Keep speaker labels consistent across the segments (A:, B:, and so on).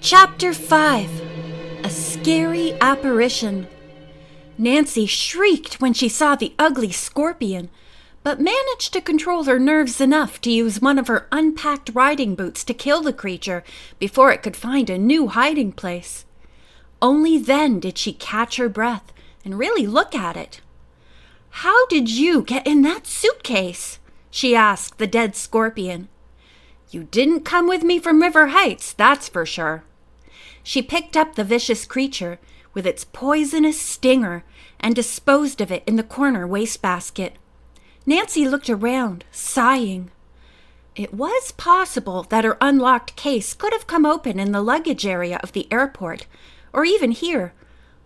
A: Chapter 5. A Scary Apparition. Nancy shrieked when she saw the ugly scorpion, but managed to control her nerves enough to use one of her unpacked riding boots to kill the creature before it could find a new hiding place. Only then did she catch her breath and really look at it. "How did you get in that suitcase?" she asked the dead scorpion. "You didn't come with me from River Heights, that's for sure." She picked up the vicious creature with its poisonous stinger and disposed of it in the corner wastebasket. Nancy looked around, sighing. It was possible that her unlocked case could have come open in the luggage area of the airport, or even here,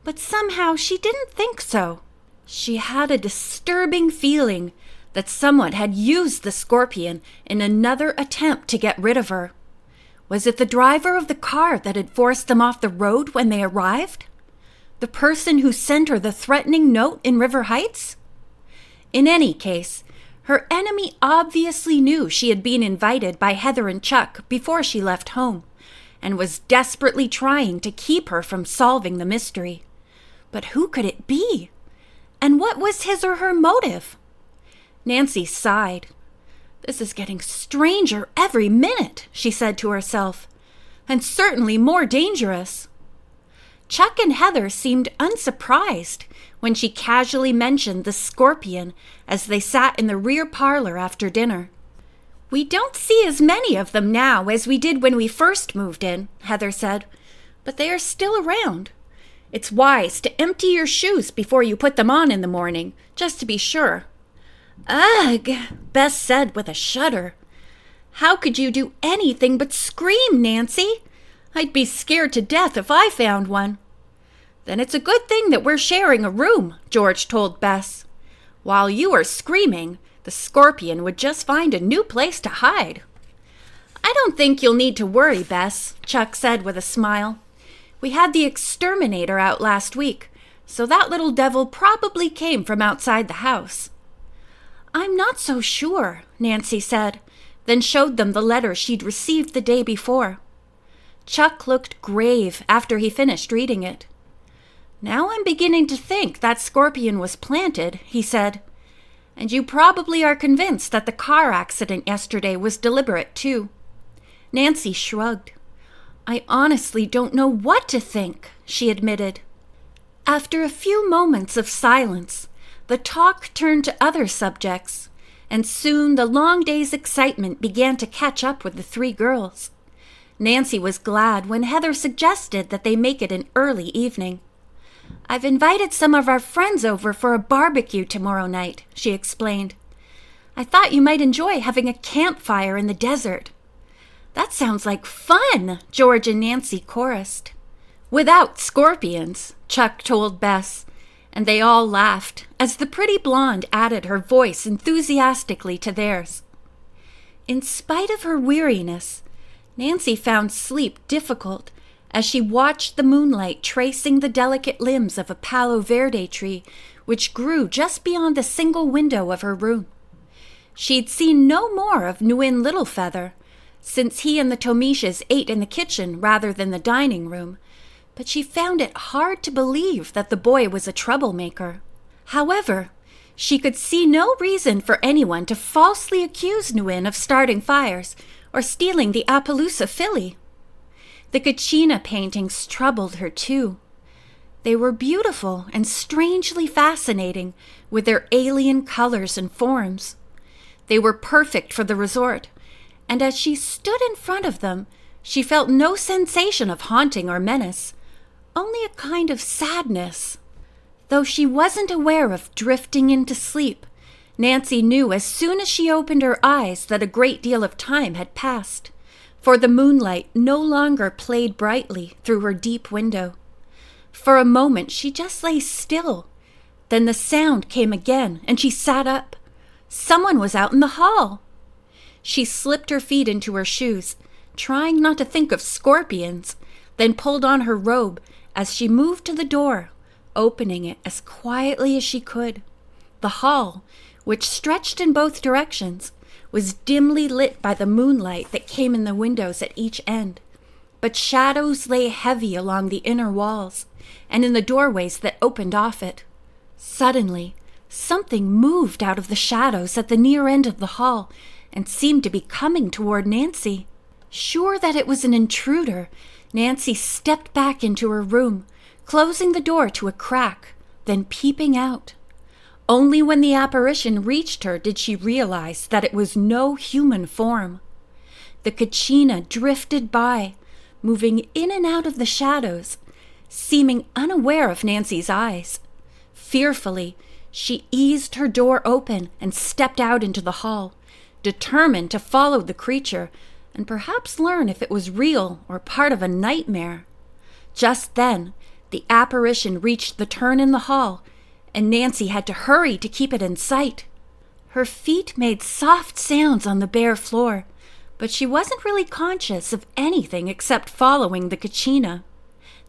A: but somehow she didn't think so. She had a disturbing feeling that someone had used the scorpion in another attempt to get rid of her. Was it the driver of the car that had forced them off the road when they arrived? The person who sent her the threatening note in River Heights? In any case, her enemy obviously knew she had been invited by Heather and Chuck before she left home, and was desperately trying to keep her from solving the mystery. But who could it be? And what was his or her motive? Nancy sighed. "This is getting stranger every minute," she said to herself, "and certainly more dangerous." Chuck and Heather seemed unsurprised when she casually mentioned the scorpion as they sat in the rear parlor after dinner. "We don't see as many of them now as we did when we first moved in," Heather said, "but they are still around. It's wise to empty your shoes before you put them on in the morning, just to be sure." "Ugh," Bess said with a shudder. "How could you do anything but scream, Nancy? I'd be scared to death if I found one." "Then it's a good thing that we're sharing a room," George told Bess. "While you are screaming, the scorpion would just find a new place to hide." "I don't think you'll need to worry, Bess," Chuck said with a smile. "We had the exterminator out last week, so that little devil probably came from outside the house." "I'm not so sure," Nancy said, then showed them the letter she'd received the day before. Chuck looked grave after he finished reading it. "Now I'm beginning to think that scorpion was planted," he said. "And you probably are convinced that the car accident yesterday was deliberate, too." Nancy shrugged. "I honestly don't know what to think," she admitted. After a few moments of silence, the talk turned to other subjects, and soon the long day's excitement began to catch up with the three girls. Nancy was glad when Heather suggested that they make it an early evening. "I've invited some of our friends over for a barbecue tomorrow night," she explained. "I thought you might enjoy having a campfire in the desert." "That sounds like fun," George and Nancy chorused. "Without scorpions," Chuck told Bess, and they all laughed as the pretty blonde added her voice enthusiastically to theirs. In spite of her weariness, Nancy found sleep difficult as she watched the moonlight tracing the delicate limbs of a Palo Verde tree which grew just beyond the single window of her room. She'd seen no more of Nguyen Littlefeather, since he and the Tomishas ate in the kitchen rather than the dining room, but she found it hard to believe that the boy was a troublemaker. However, she could see no reason for anyone to falsely accuse Nguyen of starting fires or stealing the Appaloosa filly. The Kachina paintings troubled her too. They were beautiful and strangely fascinating with their alien colors and forms. They were perfect for the resort, and as she stood in front of them, she felt no sensation of haunting or menace, only a kind of sadness. Though she wasn't aware of drifting into sleep, Nancy knew as soon as she opened her eyes that a great deal of time had passed, for the moonlight no longer played brightly through her deep window. For a moment she just lay still. Then the sound came again, and she sat up. Someone was out in the hall. She slipped her feet into her shoes, trying not to think of scorpions, then pulled on her robe as she moved to the door, opening it as quietly as she could. The hall, which stretched in both directions, was dimly lit by the moonlight that came in the windows at each end. but shadows lay heavy along the inner walls and in the doorways that opened off it. Suddenly, something moved out of the shadows at the near end of the hall and seemed to be coming toward Nancy. Sure that it was an intruder, Nancy stepped back into her room, closing the door to a crack, then peeping out. Only when the apparition reached her did she realize that it was no human form. The Kachina drifted by, moving in and out of the shadows, seeming unaware of Nancy's eyes. Fearfully, she eased her door open and stepped out into the hall, determined to follow the creature and perhaps learn if it was real or part of a nightmare. Just then, the apparition reached the turn in the hall, and Nancy had to hurry to keep it in sight. Her feet made soft sounds on the bare floor, but she wasn't really conscious of anything except following the Kachina.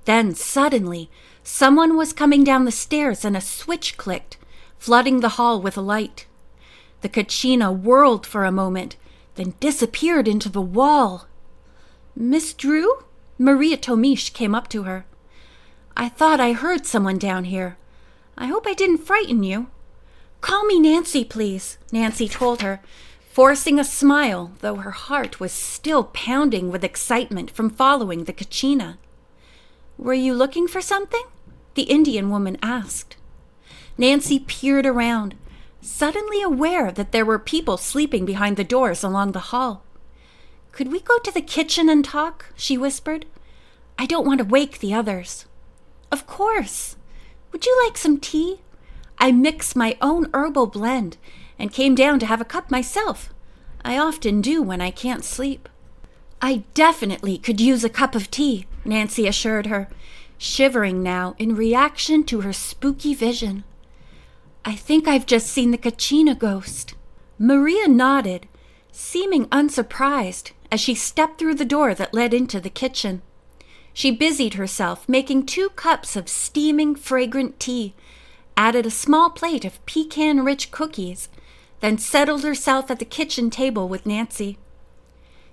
A: Then, suddenly, someone was coming down the stairs and a switch clicked, flooding the hall with light. The Kachina whirled for a moment, then disappeared into the wall. "Miss Drew?" Maria Tomish came up to her. "I thought I heard someone down here. I hope I didn't frighten you." "Call me Nancy, please," Nancy told her, forcing a smile, though her heart was still pounding with excitement from following the Kachina. "Were you looking for something?" the Indian woman asked. Nancy peered around, suddenly aware that there were people sleeping behind the doors along the hall. "Could we go to the kitchen and talk?" she whispered. "I don't want to wake the others." "Of course. Would you like some tea? I mix my own herbal blend and came down to have a cup myself. I often do when I can't sleep." "I definitely could use a cup of tea," Nancy assured her, shivering now in reaction to her spooky vision. "I think I've just seen the Kachina ghost." Maria nodded, seeming unsurprised as she stepped through the door that led into the kitchen. She busied herself making 2 cups of steaming, fragrant tea, added a small plate of pecan-rich cookies, then settled herself at the kitchen table with Nancy.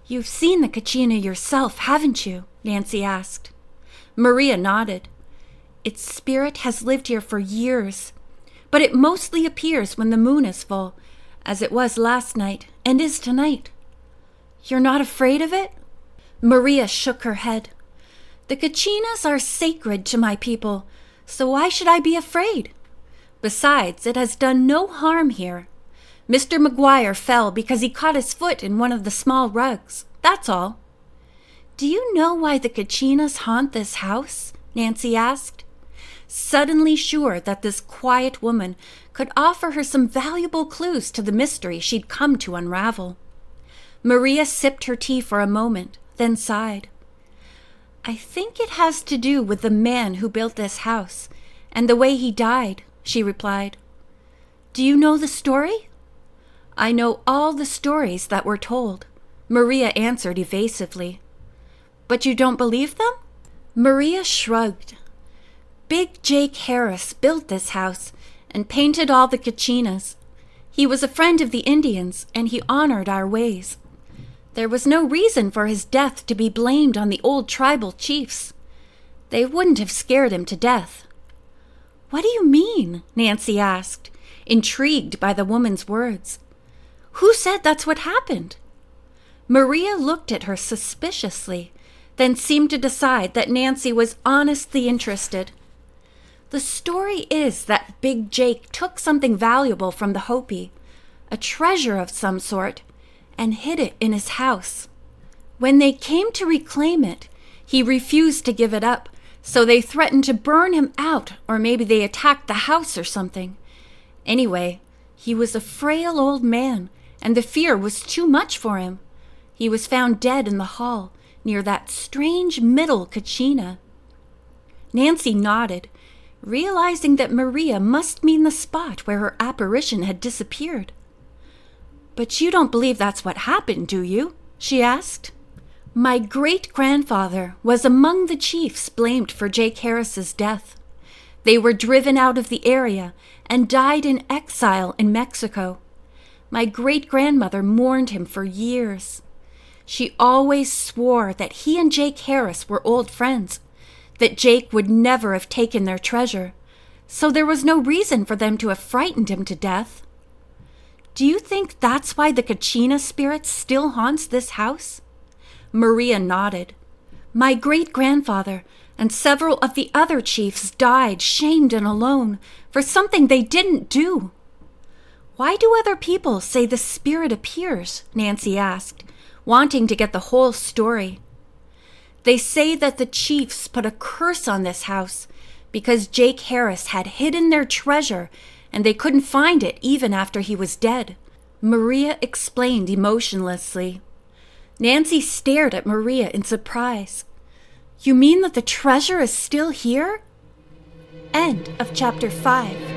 A: "You've seen the Kachina yourself, haven't you?" Nancy asked. Maria nodded. "Its spirit has lived here for years, but it mostly appears when the moon is full, as it was last night and is tonight." "You're not afraid of it?" Maria shook her head. "The Kachinas are sacred to my people, so why should I be afraid? Besides, it has done no harm here. Mr. McGuire fell because he caught his foot in one of the small rugs, that's all." "Do you know why the Kachinas haunt this house?" Nancy asked, suddenly sure that this quiet woman could offer her some valuable clues to the mystery she'd come to unravel. Maria sipped her tea for a moment, then sighed. "I think it has to do with the man who built this house and the way he died," she replied. "Do you know the story?" "I know all the stories that were told," Maria answered evasively. "But you don't believe them?" Maria shrugged. "Big Jake Harris built this house and painted all the Kachinas. He was a friend of the Indians, and he honored our ways. There was no reason for his death to be blamed on the old tribal chiefs. They wouldn't have scared him to death." "What do you mean?" Nancy asked, intrigued by the woman's words. "Who said that's what happened?" Maria looked at her suspiciously, then seemed to decide that Nancy was honestly interested. "The story is that Big Jake took something valuable from the Hopi, a treasure of some sort, and hid it in his house. When they came to reclaim it, he refused to give it up, so they threatened to burn him out, or maybe they attacked the house or something. Anyway, he was a frail old man, and the fear was too much for him. He was found dead in the hall, near that strange middle Kachina." Nancy nodded, realizing that Maria must mean the spot where her apparition had disappeared. "But you don't believe that's what happened, do you?" she asked. "My great-grandfather was among the chiefs blamed for Jake Harris's death. They were driven out of the area and died in exile in Mexico. My great-grandmother mourned him for years. She always swore that he and Jake Harris were old friends, that Jake would never have taken their treasure, so there was no reason for them to have frightened him to death. Do you think that's why the Kachina spirit still haunts this house? Maria nodded. My great-grandfather and several of the other chiefs died shamed and alone for something they didn't do. Why do other people say the spirit appears? Nancy asked, wanting to get the whole story. They say that the chiefs put a curse on this house because Jake Harris had hidden their treasure and they couldn't find it even after he was dead. Maria explained emotionlessly. Nancy stared at Maria in surprise. You mean that the treasure is still here? End of chapter 5.